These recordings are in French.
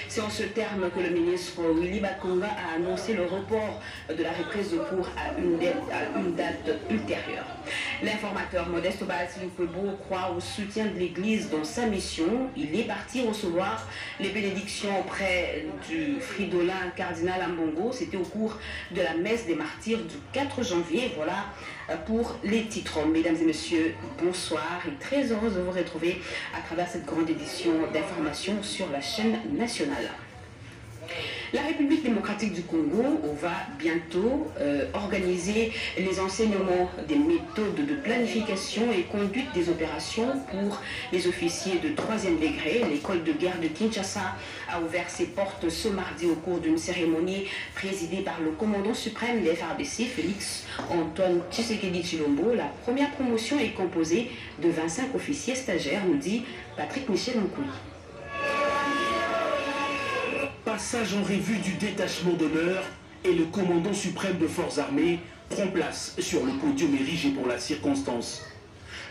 C'est en ce terme que le ministre Willy Bakonga a annoncé le report de la reprise de cours à une date ultérieure. L'informateur Modeste Basilipebo croit au soutien de l'Église dans sa mission. Il est parti recevoir les bénédictions auprès du fridolin cardinal Ambongo. C'était au cours de la messe des martyrs du 4 janvier. Voilà pour les titres. Mesdames et messieurs, bonsoir et très heureuse de vous retrouver à travers cette grande édition d'information sur la chaîne nationale. La République démocratique du Congo va bientôt organiser les enseignements des méthodes de planification et conduite des opérations pour les officiers de 3e degré. L'école de guerre de Kinshasa a ouvert ses portes ce mardi au cours d'une cérémonie présidée par le commandant suprême des FARDC, Félix Antoine Tshisekedi Tshilombo. La première promotion est composée de 25 officiers stagiaires, nous dit Patrick Michel Nkouli. Passage en revue du détachement d'honneur et le commandant suprême de forces armées prend place sur le podium érigé pour la circonstance.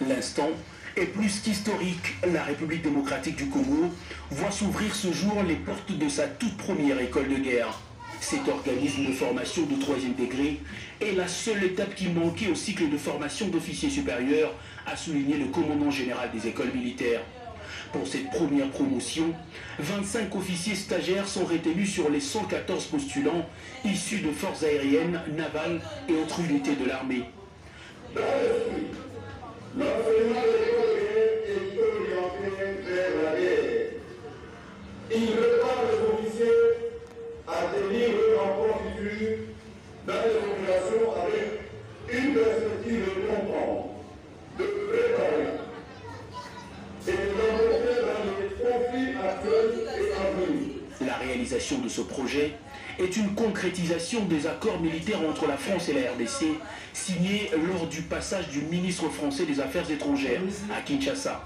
L'instant est plus qu'historique. La République démocratique du Congo voit s'ouvrir ce jour les portes de sa toute première école de guerre. Cet organisme de formation de 3e degré est la seule étape qui manquait au cycle de formation d'officiers supérieurs, a souligné le commandant général des écoles militaires. Pour cette première promotion, 25 officiers stagiaires sont retenus sur les 114 postulants issus de forces aériennes, navales et autres unités de l'armée. L'enseignement de l'école est orienté vers la guerre. Il prépare les officiers à tenir leur constitue dans les opérations avec une perspective de comprendre, de préparer et de l'emporter dans les conflits actuels et à venir. La réalisation de ce projet est une concrétisation des accords militaires entre la France et la RDC, signés lors du passage du ministre français des Affaires étrangères à Kinshasa.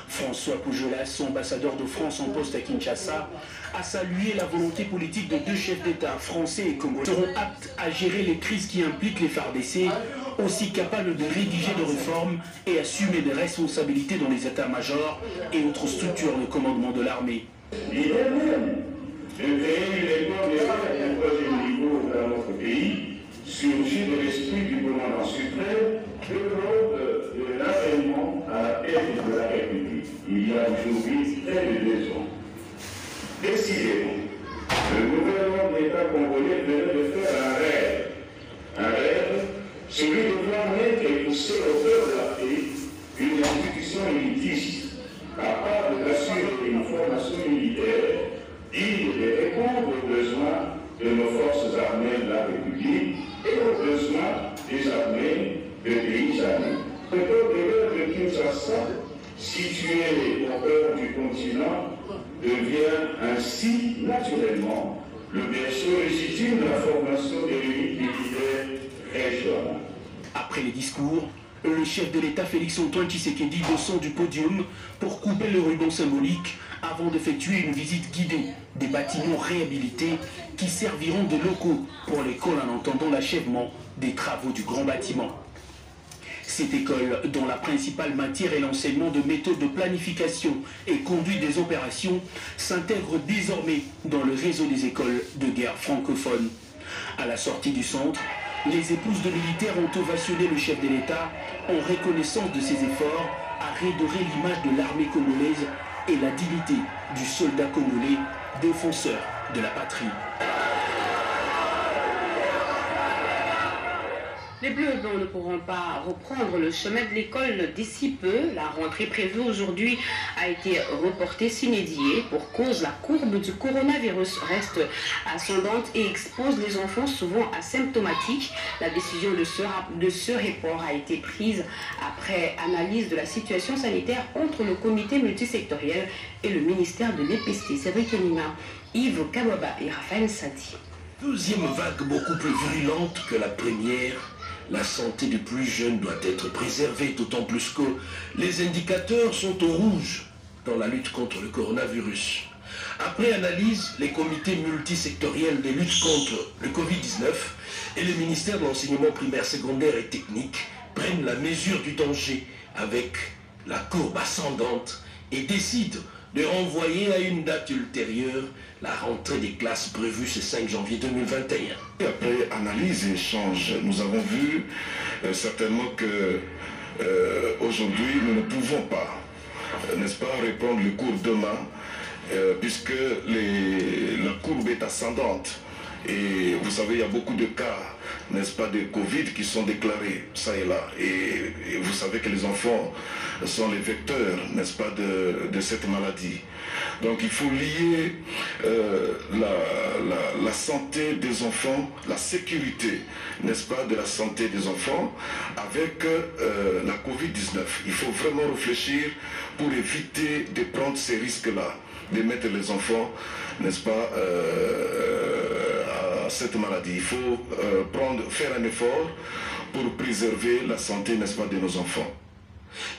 François Poujolas, ambassadeur de France en poste à Kinshasa, a salué la volonté politique de deux chefs d'État français et congolais seront aptes à gérer les crises qui impliquent les FARDC, aussi capables de rédiger des réformes et assumer des responsabilités dans les états-majors et autres structures de commandement de l'armée. L'idée même de créer une école de troisième niveau dans notre pays surgit de l'esprit du commandant suprême de l'ordre de l'avènement à la tête de la République. Il y a aujourd'hui près de 2 ans. Décidément, le gouvernement de l'État congolais venait de faire un rêve. Un rêve, celui de voir naître et pousser au cœur de la paix une institution élitiste capable d'assurer une formation militaire digne de répondre aux besoins de nos forces armées de la République et aux besoins des armées de pays amis. L'école de guerre de Kinshasa, située au cœur du continent, devient ainsi naturellement le berceau légitime de la formation des unités militaires régionales. Après les discours, le chef de l'État Félix Antoine Tshisekedi descend du podium pour couper le ruban symbolique avant d'effectuer une visite guidée des bâtiments réhabilités qui serviront de locaux pour l'école en attendant l'achèvement des travaux du grand bâtiment. Cette école, dont la principale matière est l'enseignement de méthodes de planification et conduite des opérations, s'intègre désormais dans le réseau des écoles de guerre francophones. À la sortie du centre, les épouses de militaires ont ovationné le chef de l'État en reconnaissance de ses efforts à redorer l'image de l'armée congolaise et la dignité du soldat congolais, défenseur de la patrie. Les Bleus blancs ne pourront pas reprendre le chemin de l'école d'ici peu. La rentrée prévue aujourd'hui a été reportée sine die pour cause la courbe du coronavirus reste ascendante et expose les enfants souvent asymptomatiques. La décision de ce report a été prise après analyse de la situation sanitaire entre le comité multisectoriel et le ministère de l'EPST. Cédric Nina, Yves Kababa et Raphaël Sadi. Deuxième vague beaucoup plus virulente que la première. La santé des plus jeunes doit être préservée, d'autant plus que les indicateurs sont au rouge dans la lutte contre le coronavirus. Après analyse, les comités multisectoriels de lutte contre le Covid-19 et le ministère de l'enseignement primaire, secondaire et technique prennent la mesure du danger avec la courbe ascendante et décident de renvoyer à une date ultérieure la rentrée des classes prévue ce 5 janvier 2021. Après analyse et échange, nous avons vu certainement que aujourd'hui nous ne pouvons pas, n'est-ce pas, reprendre le cours demain, puisque la courbe est ascendante. Et vous savez, il y a beaucoup de cas, n'est-ce pas, de Covid qui sont déclarés, ça et là. Et vous savez que les enfants sont les vecteurs, n'est-ce pas, de cette maladie. Donc il faut lier la santé des enfants, la sécurité, n'est-ce pas, de la santé des enfants avec la Covid-19. Il faut vraiment réfléchir pour éviter de prendre ces risques-là, de mettre les enfants, n'est-ce pas, à cette maladie. Il faut faire un effort pour préserver la santé, n'est-ce pas, de nos enfants.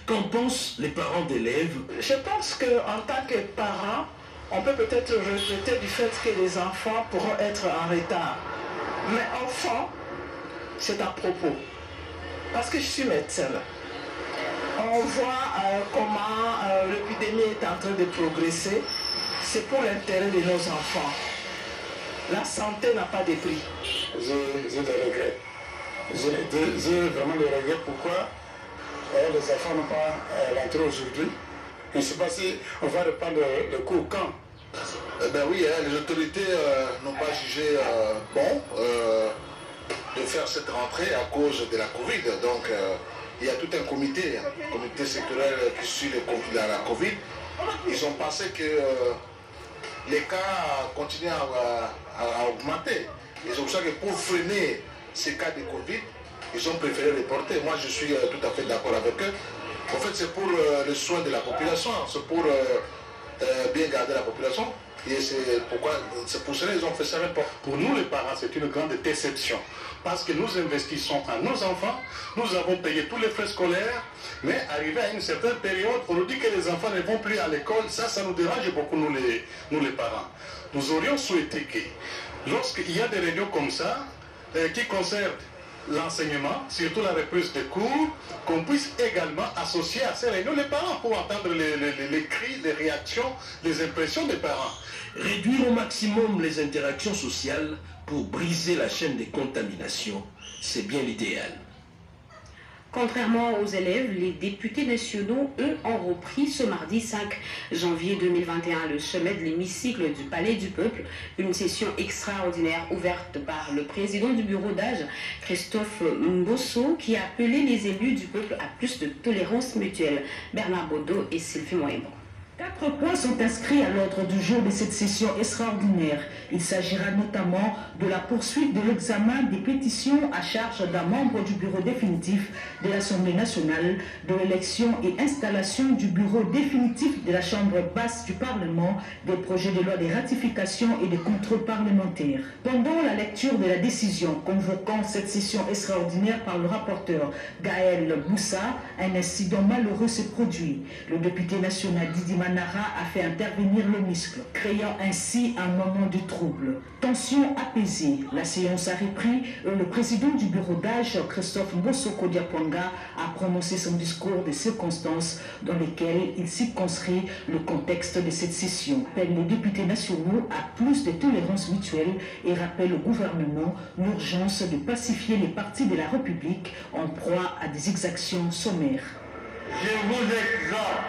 Qu'en pensent les parents d'élèves? Je pense qu'en tant que parents, on peut peut-être regretter du fait que les enfants pourront être en retard. Mais enfin, c'est à propos. Parce que je suis médecin. On voit comment l'épidémie est en train de progresser. C'est pour l'intérêt de nos enfants. La santé n'a pas de prix. J'ai des regrets. J'ai vraiment des regrets. Pourquoi les enfants n'ont pas rentré aujourd'hui? Je ne sais pas si on va reprendre le cours quand. Ben oui, les autorités n'ont pas jugé bon de faire cette rentrée à cause de la Covid. Donc il y a tout un comité sectoriel qui suit la Covid. Ils ont pensé que les cas continuent à augmenter. Ils ont pensé que pour freiner ces cas de Covid, ils ont préféré reporter. Moi, je suis tout à fait d'accord avec eux. En fait, c'est pour le soin de la population, c'est pour bien garder la population. Et c'est pour cela qu'ils ont fait ça report. Pour nous, les parents, c'est une grande déception. Parce que nous investissons en nos enfants, nous avons payé tous les frais scolaires, mais arrivé à une certaine période, on nous dit que les enfants ne vont plus à l'école. Ça nous dérange beaucoup, nous les parents. Nous aurions souhaité que, lorsqu'il y a des réunions comme ça, qui concernent l'enseignement, surtout la reprise des cours, qu'on puisse également associer à ces réunions les parents pour entendre les cris, les réactions, les impressions des parents. Réduire au maximum les interactions sociales pour briser la chaîne des contaminations, c'est bien l'idéal. Contrairement aux élèves, les députés nationaux, eux, ont repris ce mardi 5 janvier 2021 le sommet de l'hémicycle du Palais du Peuple, une session extraordinaire ouverte par le président du bureau d'âge, Christophe Mbosso, qui a appelé les élus du peuple à plus de tolérance mutuelle. Bernard Baudot et Sylvie Moïmbo. 4 points sont inscrits à l'ordre du jour de cette session extraordinaire. Il s'agira notamment de la poursuite de l'examen des pétitions à charge d'un membre du bureau définitif de l'Assemblée nationale, de l'élection et installation du bureau définitif de la Chambre basse du Parlement, des projets de loi de ratification et de contrôle parlementaire. Pendant la lecture de la décision convoquant cette session extraordinaire par le rapporteur Gaël Boussa, un incident malheureux s'est produit. Le député national Didi Manara a fait intervenir l'hémicycle, créant ainsi un moment de trouble. Tension apaisée, la séance a repris et le président du bureau d'âge, Christophe Mbosso Diapwanga, a prononcé son discours de circonstances dans lequel il circonscrit le contexte de cette session. Appelle les députés nationaux à plus de tolérance mutuelle et rappelle au gouvernement l'urgence de pacifier les partis de la République en proie à des exactions sommaires. Je vous exhorte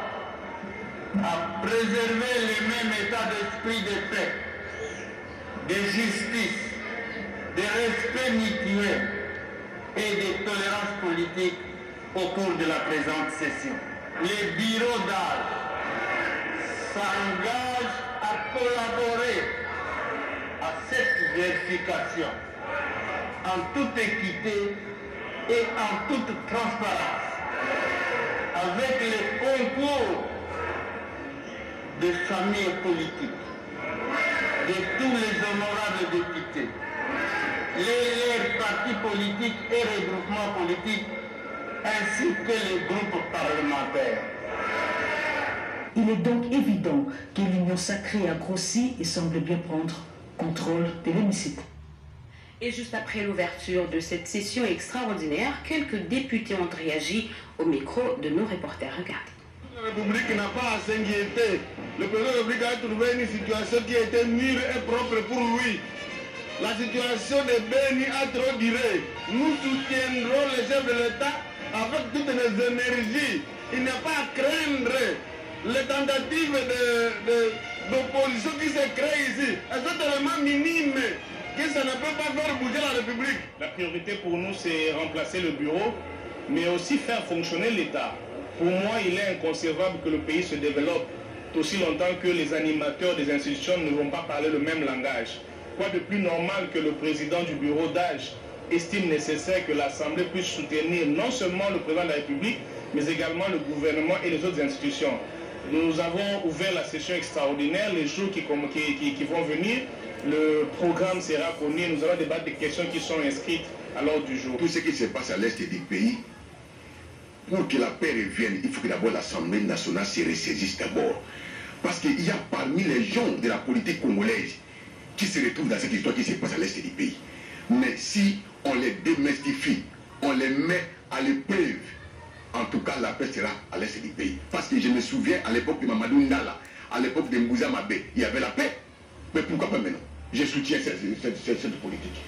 à préserver le même état d'esprit de paix, de justice, de respect mutuel et de tolérance politique au cours de la présente session. Les bureaux d'âge s'engagent à collaborer à cette vérification en toute équité et en toute transparence, avec le concours des familles politiques, de tous les honorables députés, les partis politiques et regroupements politiques, ainsi que les groupes parlementaires. Il est donc évident que l'union sacrée a grossi et semble bien prendre contrôle de l'hémicycle. Et juste après l'ouverture de cette session extraordinaire, quelques députés ont réagi au micro de nos reporters. Regardez. La République n'a pas à s'inquiéter. Le président de la République a trouvé une situation qui était mûre et propre pour lui. La situation de Béni a trop duré. Nous soutiendrons le chef de l'État avec toutes les énergies. Il n'y a pas à craindre les tentatives d'opposition qui se créent ici. Elles sont tellement minimes que ça ne peut pas faire bouger la République. La priorité pour nous, c'est remplacer le bureau, mais aussi faire fonctionner l'État. Pour moi, il est inconcevable que le pays se développe aussi longtemps que les animateurs des institutions ne vont pas parler le même langage. Quoi de plus normal que le président du bureau d'âge estime nécessaire que l'Assemblée puisse soutenir non seulement le président de la République, mais également le gouvernement et les autres institutions. Nous avons ouvert la session extraordinaire, les jours qui vont venir, le programme sera connu, nous allons débattre des questions qui sont inscrites à l'ordre du jour. Tout ce qui se passe à l'est du pays, pour que la paix revienne, il faut que d'abord l'Assemblée nationale se ressaisisse d'abord. Parce qu'il y a parmi les gens de la politique congolaise qui se retrouvent dans cette histoire qui se passe à l'est du pays. Mais si on les démystifie, on les met à l'épreuve, en tout cas la paix sera à l'est du pays. Parce que je me souviens à l'époque de Mamadou Ndala, à l'époque de Mbouza Mabé, il y avait la paix. Mais pourquoi pas maintenant? Je soutiens cette politique.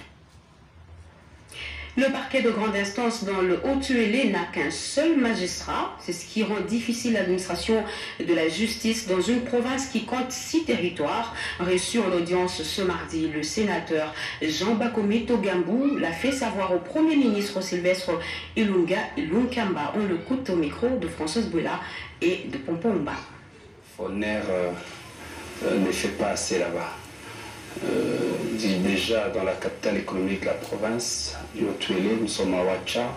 Le parquet de grande instance dans le Haut-Uélé n'a qu'un seul magistrat. C'est ce qui rend difficile l'administration de la justice dans une province qui compte 6 territoires. Reçu en audience ce mardi, le sénateur Jean Bakome Togambou l'a fait savoir au Premier ministre Sylvestre Ilunga Ilunkamba. On l'écoute au micro de Françoise Boula et de Pompomba. Foner ne fait pas assez là-bas. Déjà dans la capitale économique de la province du Haut-Uélé, nous sommes à Ouacha,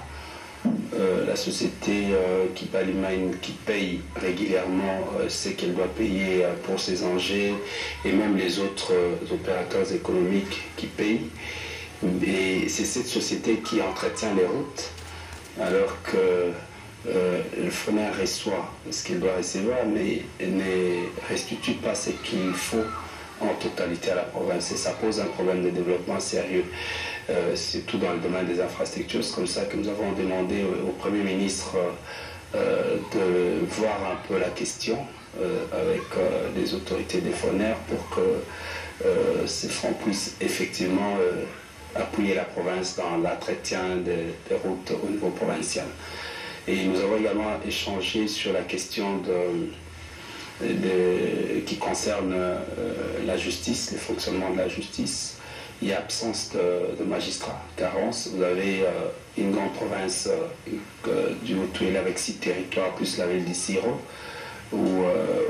la société Kipalimine qui paye régulièrement ce qu'elle doit payer pour ses engins et même les autres opérateurs économiques qui payent. Et c'est cette société qui entretient les routes alors que le Foner reçoit ce qu'il doit recevoir mais ne restitue pas ce qu'il faut en totalité à la province et ça pose un problème de développement sérieux, surtout dans le domaine des infrastructures. C'est comme ça que nous avons demandé au Premier ministre de voir un peu la question avec les autorités des Foner pour que ces fonds puissent effectivement appuyer la province dans l'entretien des routes au niveau provincial. Et nous avons également échangé sur la question qui concerne la justice, le fonctionnement de la justice. Il y a absence de magistrats, carence. Vous avez une grande province du Haut-Uélé avec 6 territoires, plus la ville d'Issiro, où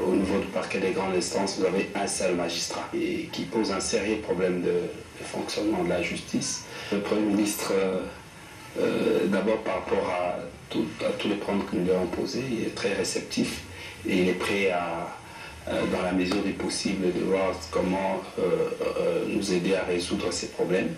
au niveau du parquet des grandes instances, vous avez un seul magistrat, et qui pose un sérieux problème de fonctionnement de la justice. Le Premier ministre, d'abord par rapport à tous les problèmes que nous lui avons posés, il est très réceptif. Et il est prêt dans la mesure du possible, de voir comment nous aider à résoudre ces problèmes.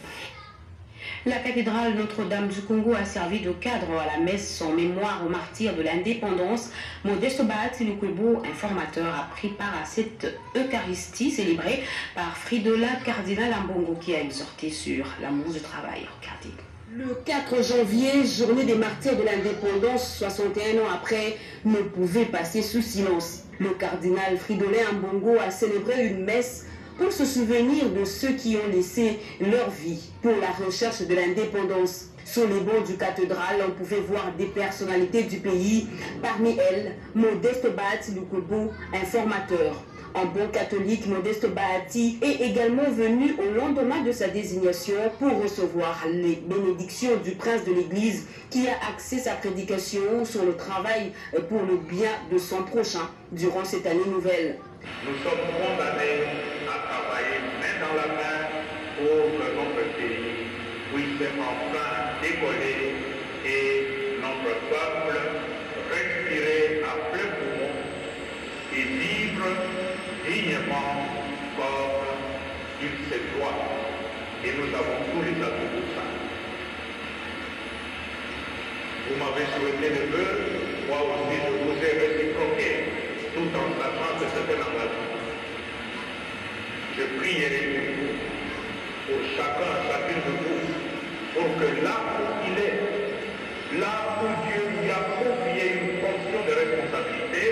La cathédrale Notre-Dame du Congo a servi de cadre à la messe en mémoire aux martyrs de l'indépendance. Modesto Bahati Lukwebo, informateur, a pris part à cette Eucharistie célébrée par Fridola Cardinal Ambongo qui a exhorté sur l'amour du travail. Regardez. Le 4 janvier, journée des martyrs de l'indépendance, 61 ans après, ne pouvait passer sous silence. Le cardinal Fridolin Ambongo a célébré une messe pour se souvenir de ceux qui ont laissé leur vie pour la recherche de l'indépendance. Sur les bancs du cathédrale, on pouvait voir des personnalités du pays, parmi elles, Modesto Bahati Lukwebo, informateur. En bon catholique, Modesto Bahati est également venu au lendemain de sa désignation pour recevoir les bénédictions du prince de l'Église qui a axé sa prédication sur le travail pour le bien de son prochain durant cette année nouvelle. Nous sommes condamnés à travailler main dans la main pour que notre pays puisse enfin décoller et notre peuple respirer à plein poumon et vivre dignement comme il se doit. Et nous avons tous les atouts pour ça. Vous m'avez souhaité le vœu, moi aussi je vous ai réciproqué, tout en sachant que c'est un engagement. Je prierai pour chacun, chacune de vous, pour que là où il est, là où Dieu lui a confié une fonction de responsabilité,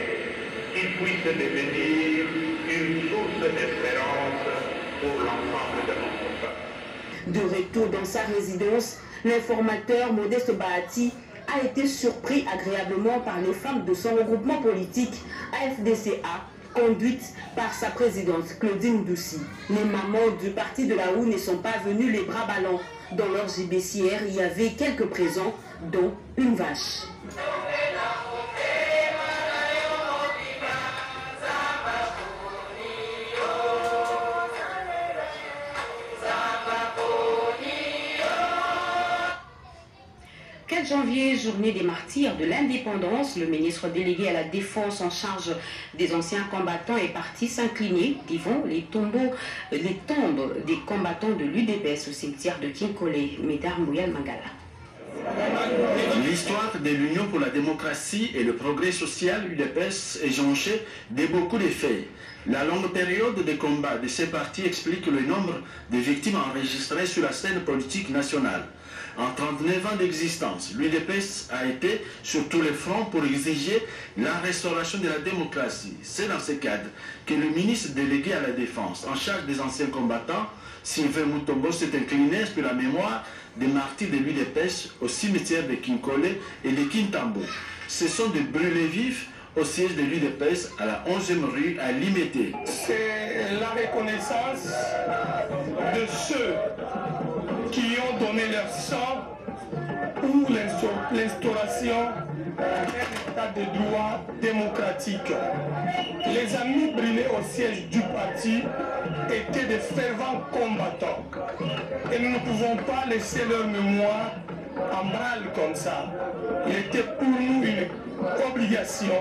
puisse devenir une source d'espérance pour l'ensemble de notre peuple. De retour dans sa résidence, l'informateur Modeste Bahati a été surpris agréablement par les femmes de son regroupement politique AFDCA, conduite par sa présidente Claudine Doucy. Les mamans du parti de la OU ne sont pas venues les bras ballants. Dans leur gibecière, il y avait quelques présents, dont une vache. « 4 janvier, journée des martyrs de l'indépendance, le ministre délégué à la défense en charge des anciens combattants est parti s'incliner devant les tombes des combattants de l'UDPS au cimetière de Kinkole, Médard Mouyal Mangala. L'histoire de l'Union pour la démocratie et le progrès social, l'UDPS, est jonchée de beaucoup de faits. La longue période de combat de ces partis explique le nombre de victimes enregistrées sur la scène politique nationale. En 39 ans d'existence, l'UDPS a été sur tous les fronts pour exiger la restauration de la démocratie. C'est dans ce cadre que le ministre délégué à la Défense, en charge des anciens combattants, Sylvain Mutombo, s'est incliné pour la mémoire des martyrs de l'UDPS au cimetière de Kinkole et de Kintambo. Ce sont des brûlés vifs au siège de l'UDPS à la 11e rue à Limete. C'est la reconnaissance de ceux qui ont donné leur sang pour l'instauration d'un état de droit démocratique. Les amis brûlés au siège du parti étaient de fervents combattants et nous ne pouvons pas laisser leur mémoire en branle comme ça. Il était pour nous une obligation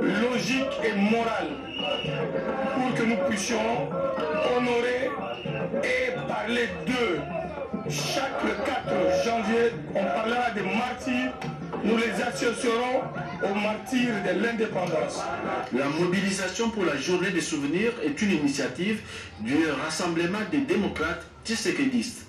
logique et morale pour que nous puissions honorer et parler d'eux. Chaque 4 janvier, on parlera des martyrs, nous les associerons aux martyrs de l'indépendance. La mobilisation pour la journée des souvenirs est une initiative du Rassemblement des démocrates tshisekédistes.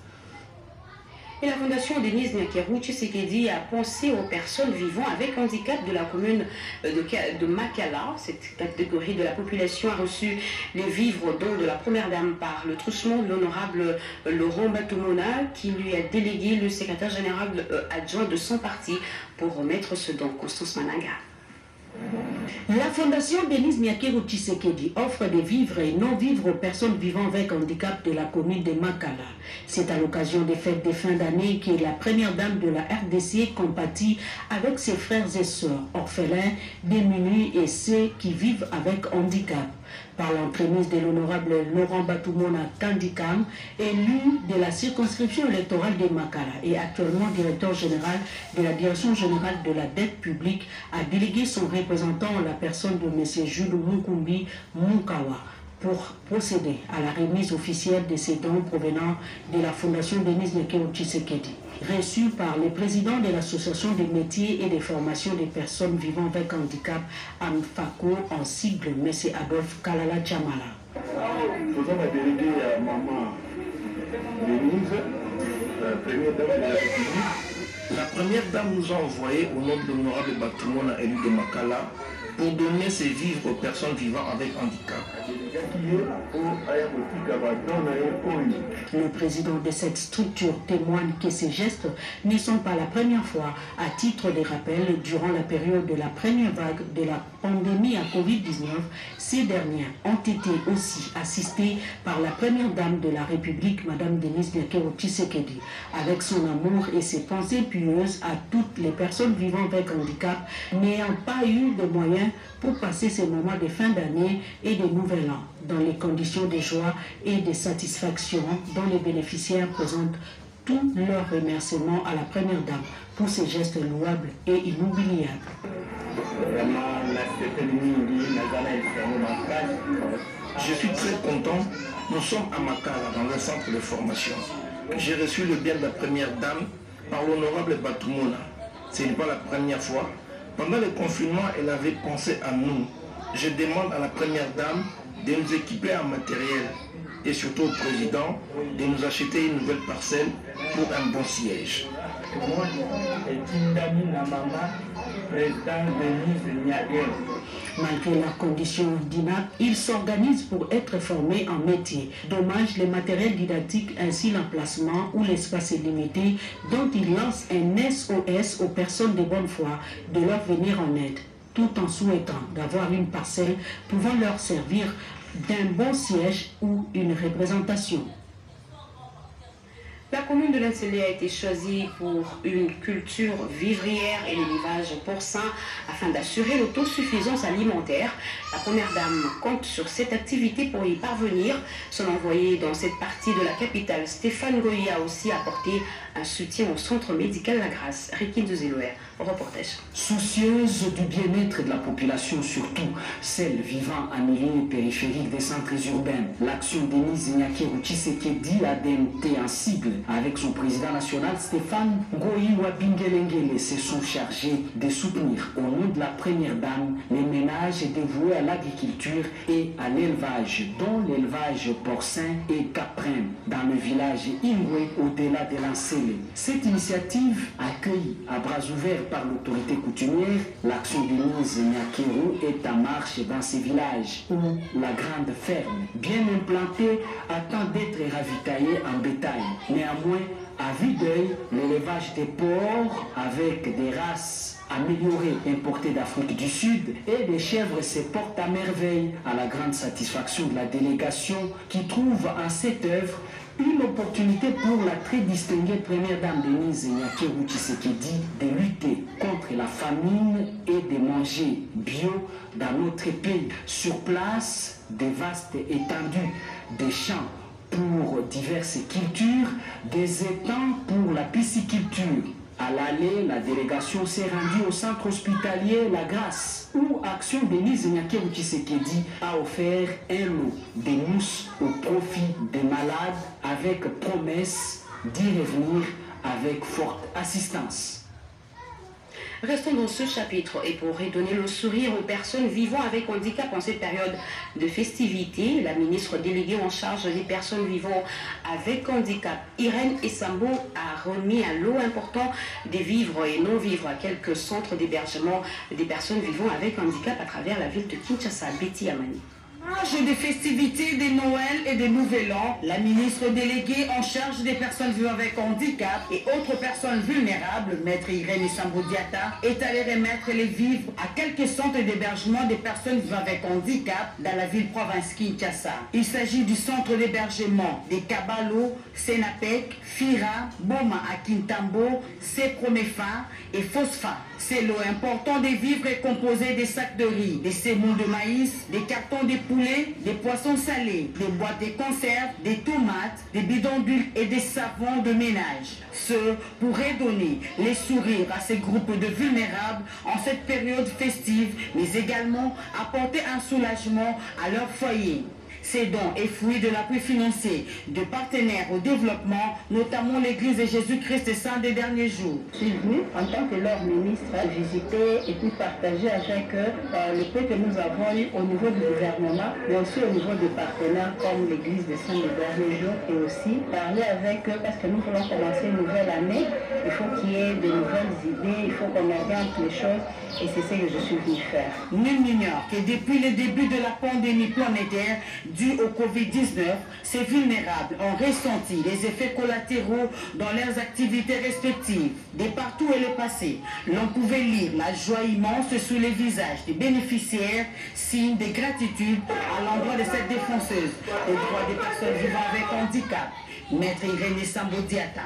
Et la Fondation Denise Nyakeru Tshisekedi a pensé aux personnes vivant avec handicap de la commune de Makala. Cette catégorie de la population a reçu les vivres dons de la Première Dame par le truchement de l'honorable Laurent Batumona, qui lui a délégué le secrétaire général adjoint de son parti pour remettre ce don. Constance Managa. La Fondation Denise Nyakeru Tshisekedi offre des vivres et non-vivres aux personnes vivant avec handicap de la commune de Makala. C'est à l'occasion des fêtes de fin d'année que la première dame de la RDC compatit avec ses frères et sœurs, orphelins, démunis et ceux qui vivent avec handicap. Par l'entremise de l'honorable Laurent Batumona Kandikam, élu de la circonscription électorale de Makala et actuellement directeur général de la Direction générale de la dette publique, a délégué son représentant, la personne de M. Jules Mukumbi Munkawa, pour procéder à la remise officielle de ces dons provenant de la Fondation Denise Nyakeru Tshisekedi. Reçu par le président de l'Association des métiers et des formations des personnes vivant avec handicap, AMFACO, en sigle, M. Adolphe Kalala Djamala. Nous avons délégué à Maman Denise, première dame de la République. La première dame nous a envoyé au nom de l'honorable Batumona élu de Makala pour donner ses vivres aux personnes vivant avec handicap. Le président de cette structure témoigne que ces gestes ne sont pas la première fois. À titre de rappel, durant la période de la première vague de la pandémie à Covid-19, ces dernières ont été aussi assistées par la première dame de la République, Mme Denise Nyakeru Tshisekedi. Avec son amour et ses pensées pieuses à toutes les personnes vivant avec handicap n'ayant pas eu de moyens pour passer ces moments de fin d'année et de nouvel an dans les conditions de joie et de satisfaction dont les bénéficiaires présentent tous leurs remerciements à la première dame pour ces gestes louables et inoubliables. Je suis très content. Nous sommes à Makala, dans un centre de formation. J'ai reçu le bien de la première dame par l'honorable Batumona. Ce n'est pas la première fois. Pendant le confinement, elle avait pensé à nous. Je demande à la première dame de nous équiper en matériel et surtout au président de nous acheter une nouvelle parcelle pour un bon siège. Malgré leurs conditions inaptes, ils s'organisent pour être formés en métier. Dommage, les matériels didactiques ainsi l'emplacement ou l'espace est limité, dont ils lancent un SOS aux personnes de bonne foi de leur venir en aide, tout en souhaitant d'avoir une parcelle pouvant leur servir d'un bon siège ou une représentation. La commune de l'Inselé a été choisie pour une culture vivrière et l'élevage porcin afin d'assurer l'autosuffisance alimentaire. La première dame compte sur cette activité pour y parvenir. Son envoyé dans cette partie de la capitale, Stéphane Goya, a aussi apporté un soutien au centre médical La Grâce. Rikin de Zelouer, reportage. Soucieuse du bien-être de la population, surtout celle vivant en milieu périphérique des centres urbains, l'action Denise Nyakeru Tshisekedi, ADMT en sigle, avec son président national Stéphane Goïwa Bingelengele, se sont chargés de soutenir au nom de la première dame les ménages dévoués à l'agriculture et à l'élevage, dont l'élevage porcin et caprin dans le village Ingwe au-delà de l'Ansele. Cette initiative, accueillie à bras ouverts par l'autorité coutumière, l'action de Denise Nyakeru est en marche dans ces villages où la grande ferme, bien implantée, attend d'être ravitaillée en bétail. Néanmoins, à vue d'œil, l'élevage des porcs avec des races améliorées importées d'Afrique du Sud et des chèvres se porte à merveille, à la grande satisfaction de la délégation qui trouve en cette œuvre une opportunité pour la très distinguée première dame Denise Nyakeru Tshisekedi de lutter contre la famine et de manger bio dans notre pays. Sur place, des vastes étendues, des champs pour diverses cultures, des étangs pour la pisciculture. À l'aller, la délégation s'est rendue au centre hospitalier La Grâce, où Action Denise Nyakeru Tshisekedi a offert un lot de mousses au profit des malades avec promesse d'y revenir avec forte assistance. Restons dans ce chapitre et pour redonner le sourire aux personnes vivant avec handicap en cette période de festivité, la ministre déléguée en charge des personnes vivant avec handicap, Irène Essambo, a remis un lot important des vivres et non-vivres à quelques centres d'hébergement des personnes vivant avec handicap à travers la ville de Kinshasa. Betty Amani. Des festivités de Noël et de Nouvel An, la ministre déléguée en charge des personnes vivant avec handicap et autres personnes vulnérables, maître Irène Essambo Diatta, est allée remettre les vivres à quelques centres d'hébergement des personnes vivant avec handicap dans la ville-province Kinshasa. Il s'agit du centre d'hébergement des Kabalo, Senapek, Fira, Boma à Kintambo, Sepromefa et Phosphate. C'est l'eau important des vivres est composé des sacs de riz, des semoule de maïs, des cartons de poulet, des poissons salés, des boîtes de conserve, des tomates, des bidons d'huile et des savons de ménage. Ce pour redonner les sourires à ces groupes de vulnérables en cette période festive, mais également apporter un soulagement à leur foyer. Ces dons et fruits de l'appui financier de partenaires au développement, notamment l'Église de Jésus-Christ Saint des derniers jours. Je suis venue en tant que leur ministre visiter et puis partager avec eux le peu que nous avons eu au niveau du gouvernement, mais aussi au niveau des partenaires comme l'Église de Saint des derniers jours et aussi parler avec eux parce que nous voulons commencer une nouvelle année. Il faut qu'il y ait de nouvelles idées, il faut qu'on oriente les choses et c'est ce que je suis venue faire. Nul n'ignore que depuis le début de la pandémie planétaire, dû au Covid-19, ces vulnérables ont ressenti les effets collatéraux dans leurs activités respectives. De partout où elle est passée, l'on pouvait lire la joie immense sur les visages des bénéficiaires, signe de gratitude à l'endroit de cette défenseuse des droits des personnes vivant avec handicap, maître Irène Essambo Diatta.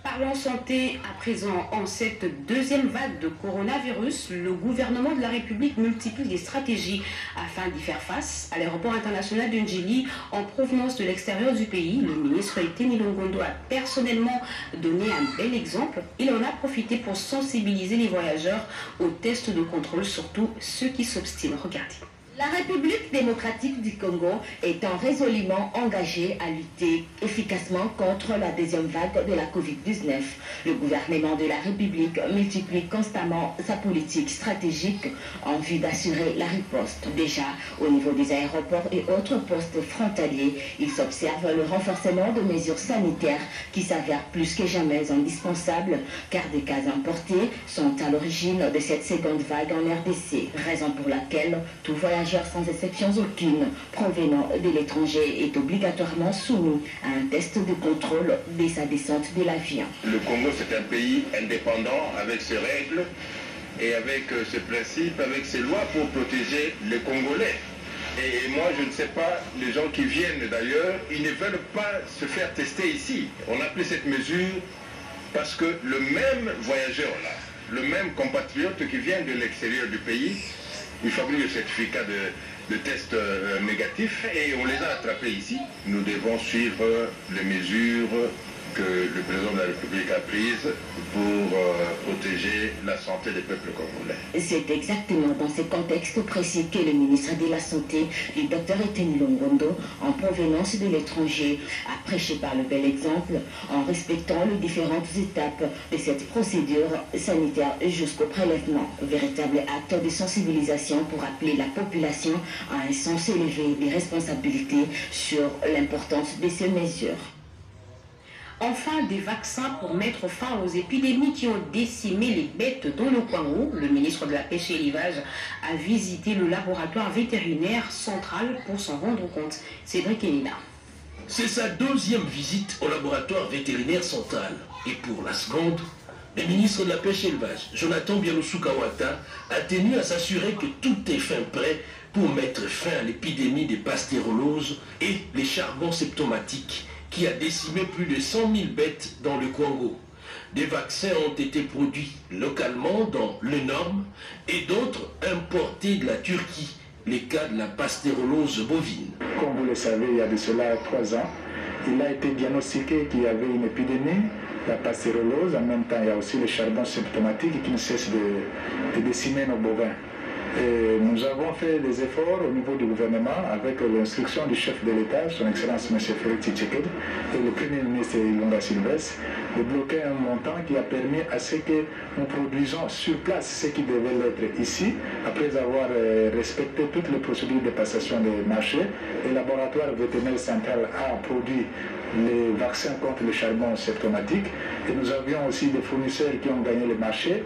Parlons santé à présent. En cette deuxième vague de coronavirus, le gouvernement de la République multiplie les stratégies afin d'y faire face. À l'aéroport international de Ndjili, en provenance de l'extérieur du pays, le ministre Eteni Longondo a personnellement donné un bel exemple. Il en a profité pour sensibiliser les voyageurs aux tests de contrôle, surtout ceux qui s'obstinent. Regardez. La République démocratique du Congo étant résolument engagée à lutter efficacement contre la deuxième vague de la Covid-19, le gouvernement de la République multiplie constamment sa politique stratégique en vue d'assurer la riposte. Déjà, au niveau des aéroports et autres postes frontaliers, il s'observe le renforcement de mesures sanitaires qui s'avèrent plus que jamais indispensables, car des cas importés sont à l'origine de cette seconde vague en RDC, raison pour laquelle tout voyageur sans exception aucune provenant de l'étranger est obligatoirement soumis à un test de contrôle dès sa descente de l'avion. Le Congo, c'est un pays indépendant avec ses règles et avec ses principes, avec ses lois pour protéger les Congolais. Et moi, je ne sais pas, les gens qui viennent d'ailleurs, ils ne veulent pas se faire tester ici. On a pris cette mesure parce que le même voyageur là, le même compatriote qui vient de l'extérieur du pays, il fabrique le certificat de test négatif et on les a attrapés ici. Nous devons suivre les mesures que le président de la République a prises pour protéger la santé des peuples congolais. C'est exactement dans ce contexte précis que le ministre de la Santé, le Dr Etienne Longondo, en provenance de l'étranger, a prêché par le bel exemple en respectant les différentes étapes de cette procédure sanitaire jusqu'au prélèvement. Véritable acte de sensibilisation pour appeler la population à un sens élevé des responsabilités sur l'importance de ces mesures. Enfin, des vaccins pour mettre fin aux épidémies qui ont décimé les bêtes dans le Congo. Le ministre de la Pêche et l'Élevage a visité le laboratoire vétérinaire central pour s'en rendre compte. Cédric Enina. C'est sa deuxième visite au laboratoire vétérinaire central. Et pour la seconde, le ministre de la Pêche et l'Élevage, Jonathan Bialoussou-Kawata, a tenu à s'assurer que tout est fin prêt pour mettre fin à l'épidémie des pastéroloses et les charbons septomatiques qui a décimé plus de 100 000 bêtes dans le Congo. Des vaccins ont été produits localement dans les normes et d'autres importés de la Turquie, les cas de la pastérolose bovine. Comme vous le savez, il y a de cela 3 ans, il a été diagnostiqué qu'il y avait une épidémie, la pastérolose. En même temps, il y a aussi le charbon symptomatique qui ne cesse de décimer nos bovins. Et nous avons fait des efforts au niveau du gouvernement avec l'instruction du chef de l'État, son Excellence M. Félix Tshisekedi, et le Premier ministre Ilunga Sylvestre, de bloquer un montant qui a permis à ce que nous produisons sur place ce qui devait l'être ici, après avoir respecté toutes les procédures de passation des marchés. Le laboratoire vétérinaire central a produit les vaccins contre le charbon symptomatique et nous avions aussi des fournisseurs qui ont gagné le marché,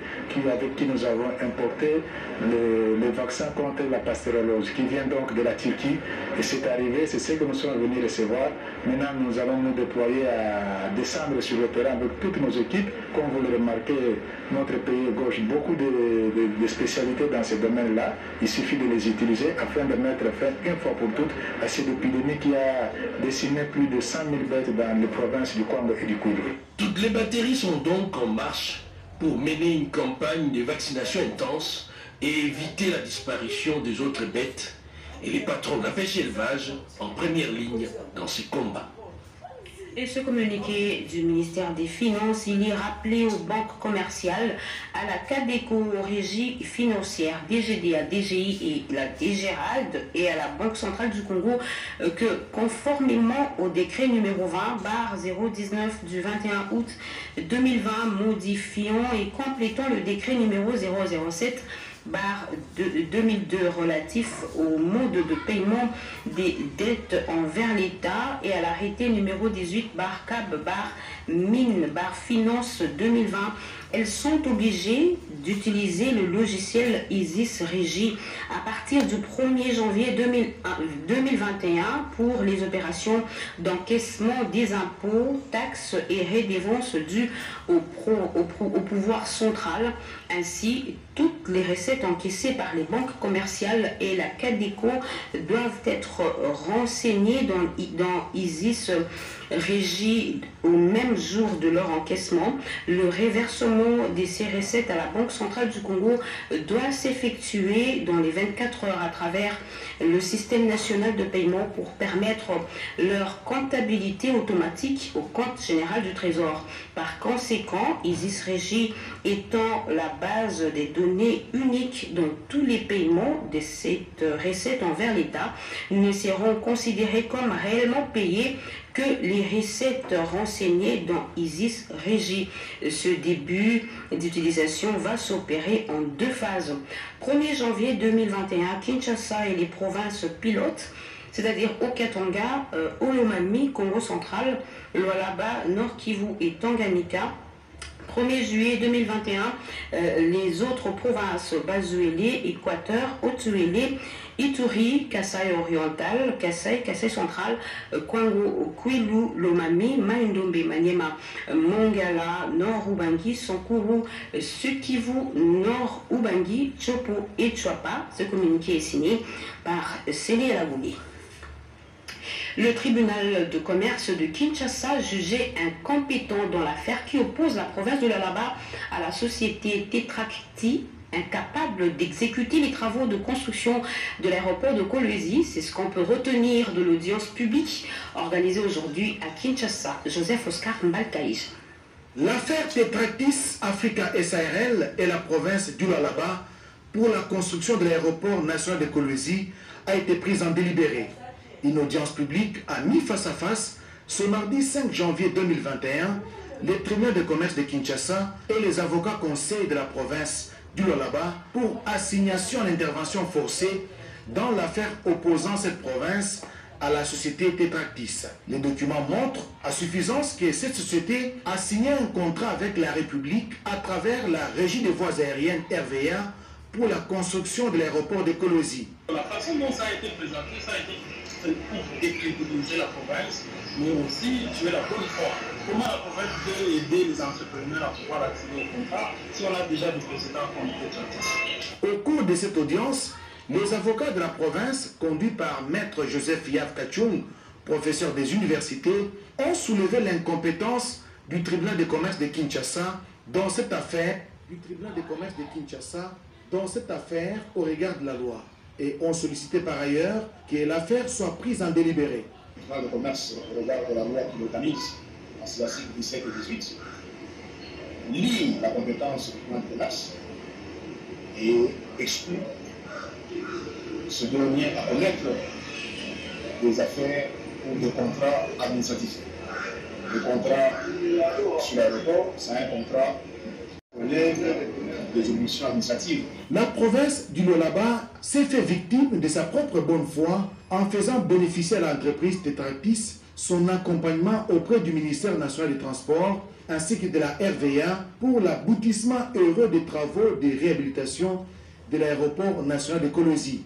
avec qui nous avons importé les vaccins contre la pastérolose qui vient donc de la Turquie et c'est arrivé, c'est ce que nous sommes venus recevoir. Maintenant nous allons nous déployer à descendre sur le terrain avec toutes nos équipes. Comme vous le remarquez, notre pays gauche beaucoup de spécialités dans ce domaine-là. Il suffit de les utiliser afin de mettre fin une fois pour toutes à cette épidémie qui a décimé plus de 100 000 bêtes dans les provinces du Congo et du Kwilu. Toutes les batteries sont donc en marche pour mener une campagne de vaccination intense et éviter la disparition des autres bêtes et les patrons de la pêche et l'élevage en première ligne dans ces combats. Et ce communiqué du ministère des Finances, il est rappelé aux banques commerciales, à la CADECO, Régie financière, DGDA, DGI et la DGRALD et à la Banque centrale du Congo que conformément au décret numéro 20/019 du 21 août 2020 modifiant et complétant le décret numéro 007/2002 relatif au mode de paiement des dettes envers l'État et à l'arrêté numéro 18/CAB/Mine/Finance 2020, elles sont obligées d'utiliser le logiciel ISIS Régie à partir du 1er janvier 2021 pour les opérations d'encaissement des impôts, taxes et redevances dues au pouvoir central. Ainsi, toutes les recettes encaissées par les banques commerciales et la CADECO doivent être renseignées dans ISIS Régie au même jour de leur encaissement. Le reversement de ces recettes à la Banque centrale du Congo doit s'effectuer dans les 24 heures à travers le système national de paiement pour permettre leur comptabilité automatique au compte général du Trésor. Par conséquent, Isis Régie étant la base des données uniques dont tous les paiements de cette recette envers l'État ne seront considérés comme réellement payés que les recettes renseignées dans Isis Régie. Ce début d'utilisation va s'opérer en 2 phases. 1er janvier 2021, Kinshasa et les provinces pilotes, c'est-à-dire Haut-Katanga, Olomami, Congo central, Lualaba, Nord Kivu et Tanganyika. 1er juillet 2021, les autres provinces, Bazuélé, Équateur, Haut-Uélé, Ituri, Kasaï oriental, Kasaï central, Kwango, Kwilu, Lomami, Maindombe, Maniema, Mongala, Nord Ubangi, Sankuru, Sud-Kivu, Nord Ubangi, Chopo et Chwapa. Ce communiqué est signé par Célie Lagouli. Le tribunal de commerce de Kinshasa jugeait incompétent dans l'affaire qui oppose la province de Lualaba à la société Tetracti, incapable d'exécuter les travaux de construction de l'aéroport de Kolwezi. C'est ce qu'on peut retenir de l'audience publique organisée aujourd'hui à Kinshasa. Joseph Oscar Mbalkaïj. L'affaire Tetractis Africa SARL et la province du Lualaba pour la construction de l'aéroport national de Kolwezi a été prise en délibéré. Une audience publique a mis face à face ce mardi 5 janvier 2021 les tribunaux de commerce de Kinshasa et les avocats conseils de la province du Lualaba pour assignation à l'intervention forcée dans l'affaire opposant cette province à la société Tetractis. Les documents montrent à suffisance que cette société a signé un contrat avec la République à travers la Régie des voies aériennes RVA pour la construction de l'aéroport de Kolwezi. La façon dont ça a été présenté, ça a été pour décrédibiliser la province, mais aussi tuer la bonne foi. Comment la province peut aider les entrepreneurs à pouvoir accéder au contrat si on a déjà des précédents comme Tetractis? Au cours de cette audience, les avocats de la province, conduits par Maître Joseph Yav Kachung, professeur des universités, ont soulevé l'incompétence du tribunal de commerce de Kinshasa dans cette affaire, au regard de la loi, et ont sollicité par ailleurs que l'affaire soit prise en délibéré. Le tribunal de commerce, au regard de la loi qui l'organise, en ses articles 17 et 18, lie la compétence du tribunal de commerce et exclut ce dernier à connaître des affaires ou des contrats administratifs. Le contrat sur l'aéroport, c'est un contrat qui relève des obligations administratives. La province du Lualaba s'est fait victime de sa propre bonne foi en faisant bénéficier à l'entreprise Tetractis son accompagnement auprès du ministère national des Transports ainsi que de la RVA pour l'aboutissement heureux des travaux de réhabilitation de l'aéroport national de Kolwezi.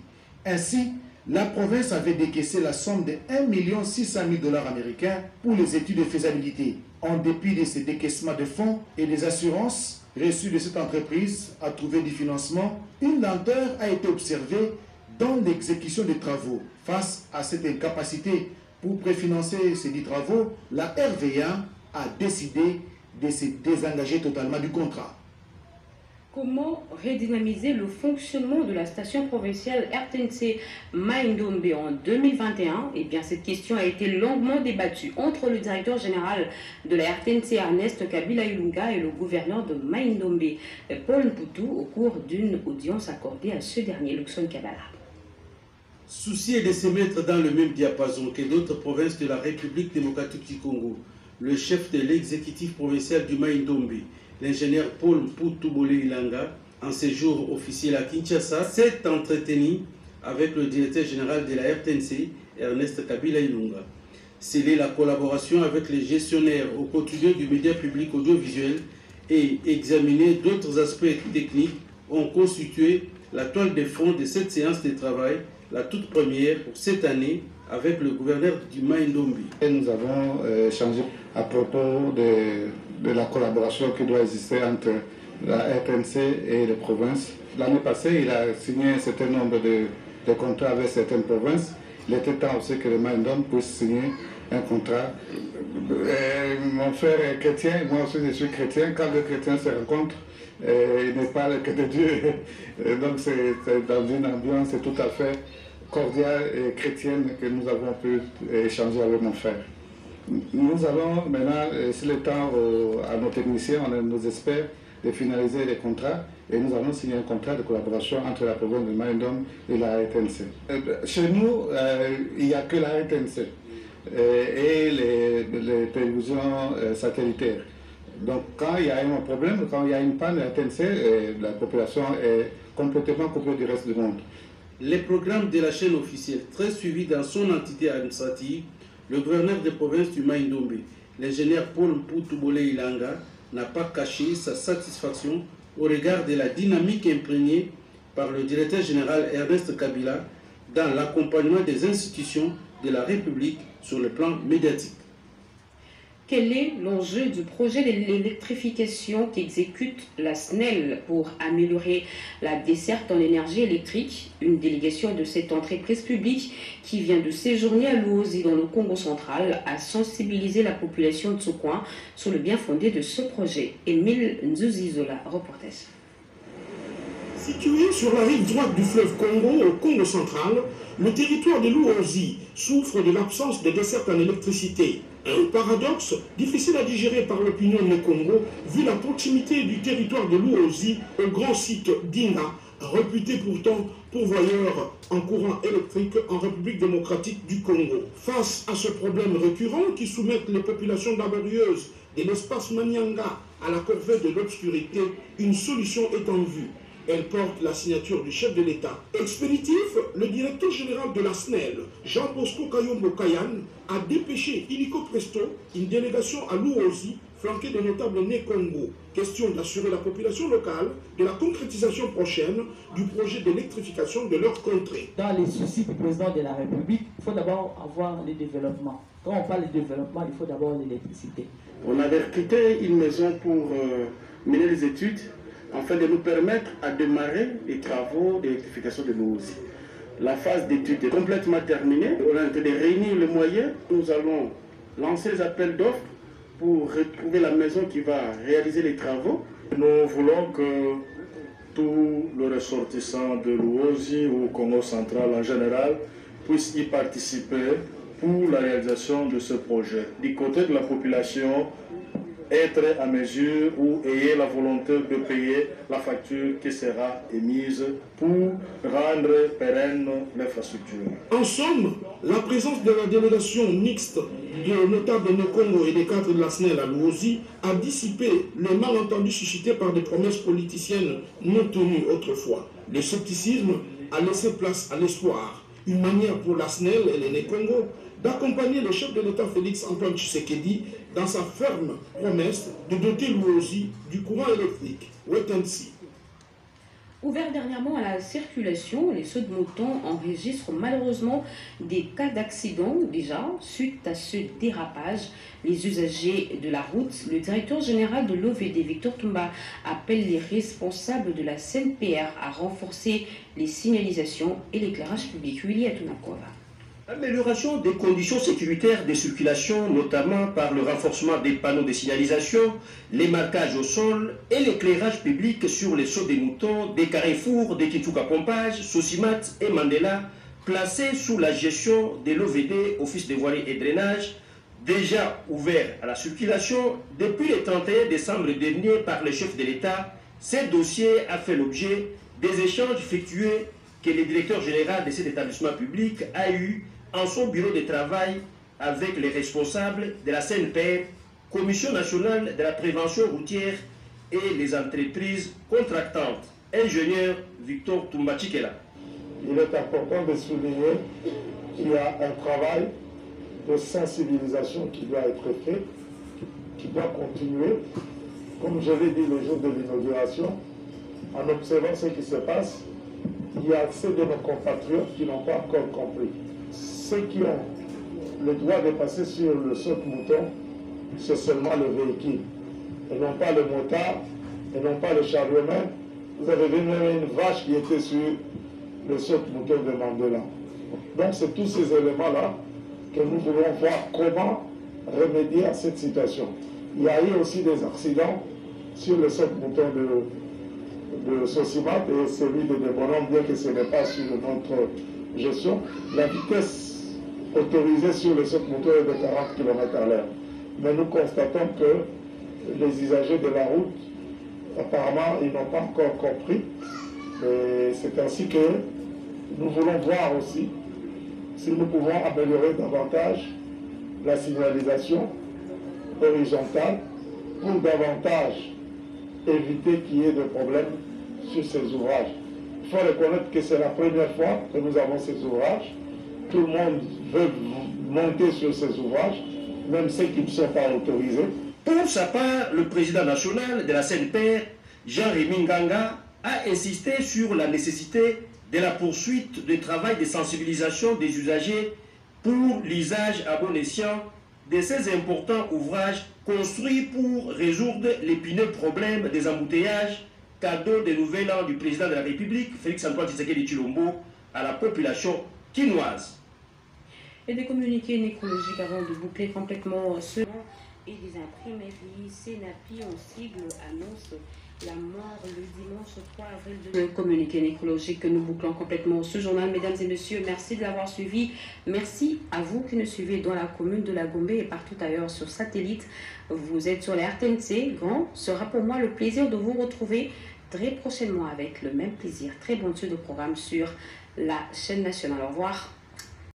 Ainsi, la province avait décaissé la somme de 1 600 000 $ américains pour les études de faisabilité. En dépit de ces décaissements de fonds et des assurances reçues de cette entreprise à trouver du financement, une lenteur a été observée dans l'exécution des travaux. Face à cette incapacité pour préfinancer ces 10 travaux, la RVA a décidé de se désengager totalement du contrat. Comment redynamiser le fonctionnement de la station provinciale RTNC Maindombe en 2021? Eh bien, cette question a été longuement débattue entre le directeur général de la RTNC Ernest Kabila Ilunga et le gouverneur de Maindombe Paul Mputu au cours d'une audience accordée à ce dernier, Luxon Kabala. Soucié de se mettre dans le même diapason que d'autres provinces de la République démocratique du Congo, le chef de l'exécutif provincial du Maindombe, l'ingénieur Paul Mputu Ilanga, en séjour officiel à Kinshasa, s'est entretenu avec le directeur général de la RTNC, Ernest Kabila Ilunga. Sceller la collaboration avec les gestionnaires au quotidien du média public audiovisuel et examiner d'autres aspects techniques ont constitué la toile de fond de cette séance de travail, la toute première pour cette année avec le gouverneur du Maindombe. Nous avons échangé à propos de la collaboration qui doit exister entre la RTNC et les provinces. L'année passée, il a signé un certain nombre de contrats avec certaines provinces. Il était temps aussi que le Maindombe puisse signer un contrat. Mon frère est chrétien, moi aussi je suis chrétien. Quand deux chrétiens se rencontrent, ils ne parlent que de Dieu. Donc c'est dans une ambiance tout à fait cordiale et chrétienne que nous avons pu échanger avec mon frère. Nous allons maintenant, c'est le temps à nos techniciens, à nos experts, de finaliser les contrats et nous allons signer un contrat de collaboration entre la province de Maïndom et la RTNC. Chez nous, il n'y a que la RTNC et les télévisions satellitaires. Donc quand il y a un problème, quand il y a une panne de la RTNC, la population est complètement coupée du reste du monde. Les programmes de la chaîne officielle, très suivis dans son entité administrative, le gouverneur de province du Maïndombe, l'ingénieur Paul Mpoutoubole Ilanga, n'a pas caché sa satisfaction au regard de la dynamique imprégnée par le directeur général Ernest Kabila dans l'accompagnement des institutions de la République sur le plan médiatique. Quel est l'enjeu du projet de l'électrification qu'exécute la SNEL pour améliorer la desserte en énergie électrique? Une délégation de cette entreprise publique qui vient de séjourner à Luozi dans le Congo central a sensibilisé la population de ce coin sur le bien fondé de ce projet. Émile Nzuzizola, reportage. Situé sur la rive droite du fleuve Congo, au Congo central, le territoire de Luozi souffre de l'absence de desserte en électricité. Un paradoxe difficile à digérer par l'opinion du Congo, vu la proximité du territoire de Luozi au grand site d'Inga, réputé pourtant pourvoyeur en courant électrique en République démocratique du Congo. Face à ce problème récurrent qui soumet les populations laborieuses de l'espace Manianga à la corvée de l'obscurité, une solution est en vue. Elle porte la signature du chef de l'État. Expéditif, le directeur général de la SNEL, Jean Bosco Kayombo Kayan, a dépêché illico presto une délégation à Luozi, flanquée de notables nés Congo. Question d'assurer la population locale de la concrétisation prochaine du projet d'électrification de leur contrée. Dans les soucis du président de la République, il faut d'abord avoir le développement. Quand on parle de développement, il faut d'abord l'électricité. On avait recruté une maison pour mener les études, afin de nous permettre à démarrer les travaux d'électrification de Luozi. La phase d'étude est complètement terminée. On est en train de réunir les moyens. Nous allons lancer les appels d'offres pour retrouver la maison qui va réaliser les travaux. Nous voulons que tous les ressortissants de Luozi ou Congo central en général puissent y participer pour la réalisation de ce projet. Du côté de la population, être à mesure ou ayez la volonté de payer la facture qui sera émise pour rendre pérenne l'infrastructure. En somme, la présence de la délégation mixte de notables de Congo et des cadres de la SNEL à Luozi a dissipé les malentendus suscités par des promesses politiciennes non tenues autrefois. Le scepticisme a laissé place à l'espoir. Une manière pour la SNEL et les Congo d'accompagner le chef de l'État Félix Antoine Tshisekedi dans sa ferme promesse de doter Luozi du courant électrique. Wait-and-see. Ouvert dernièrement à la circulation, les sauts de moutons enregistrent malheureusement des cas d'accident déjà suite à ce dérapage. Les usagers de la route, le directeur général de l'OVD, Victor Toumba, appelle les responsables de la CNPR à renforcer les signalisations et l'éclairage public. Willy Atunakova. L'amélioration des conditions sécuritaires de circulation, notamment par le renforcement des panneaux de signalisation, les marquages au sol et l'éclairage public sur les sauts des moutons, des carrefours de Kituka Pompage, Sosimat et Mandela, placés sous la gestion de l'OVD, Office de voirie et drainage, déjà ouvert à la circulation depuis le 31 décembre dernier par le chef de l'État. Ce dossier a fait l'objet des échanges effectués que le directeur général de cet établissement public a eu en son bureau de travail avec les responsables de la CNPR, Commission nationale de la prévention routière et les entreprises contractantes. Ingénieur Victor Toumba-Chikela. Il est important de souligner qu'il y a un travail de sensibilisation qui doit être fait, qui doit continuer. Comme je l'ai dit le jour de l'inauguration, en observant ce qui se passe, il y a ceux de nos compatriotes qui n'ont pas encore compris. Ceux qui ont le droit de passer sur le saute-mouton, c'est seulement le véhicule, et non pas le motard, et non pas le charlemagne. Vous avez vu même une vache qui était sur le saute-mouton de Mandela. Donc c'est tous ces éléments-là que nous voulons voir comment remédier à cette situation. Il y a eu aussi des accidents sur le saute-mouton de Sosimat et celui de Debonon, bien que ce n'est pas sur notre gestion, la vitesse autorisée sur les moteurs est de 40 km/h. Mais nous constatons que les usagers de la route, apparemment, ils n'ont pas encore compris. C'est ainsi que nous voulons voir aussi si nous pouvons améliorer davantage la signalisation horizontale pour davantage éviter qu'il y ait de problèmes sur ces ouvrages. Il faut reconnaître que c'est la première fois que nous avons ces ouvrages. Tout le monde veut monter sur ces ouvrages, même ceux qui ne sont pas autorisés. Pour sa part, le président national de la CNPR, Jean-Rémy Nganga, a insisté sur la nécessité de la poursuite du travail de sensibilisation des usagers pour l'usage à bon escient de ces importants ouvrages construits pour résoudre l'épineux problème des embouteillages, cadeau de nouvel an du président de la République, Félix-Antoine Tshisekedi Tshilombo, à la population quinoise. Et des communiqués nécrologiques avant de boucler complètement ce et des imprimeries Senapi en sigle annoncent la mort le dimanche 3 avril. Le communiqué nécrologique que nous bouclons complètement ce journal. Mesdames et messieurs, merci de l'avoir suivi. Merci à vous qui nous suivez dans la commune de la Gombe et partout ailleurs sur satellite. Vous êtes sur la RTNC. Grand sera pour moi le plaisir de vous retrouver très prochainement avec le même plaisir. Très bonne suite de programme sur la chaîne nationale. Au revoir.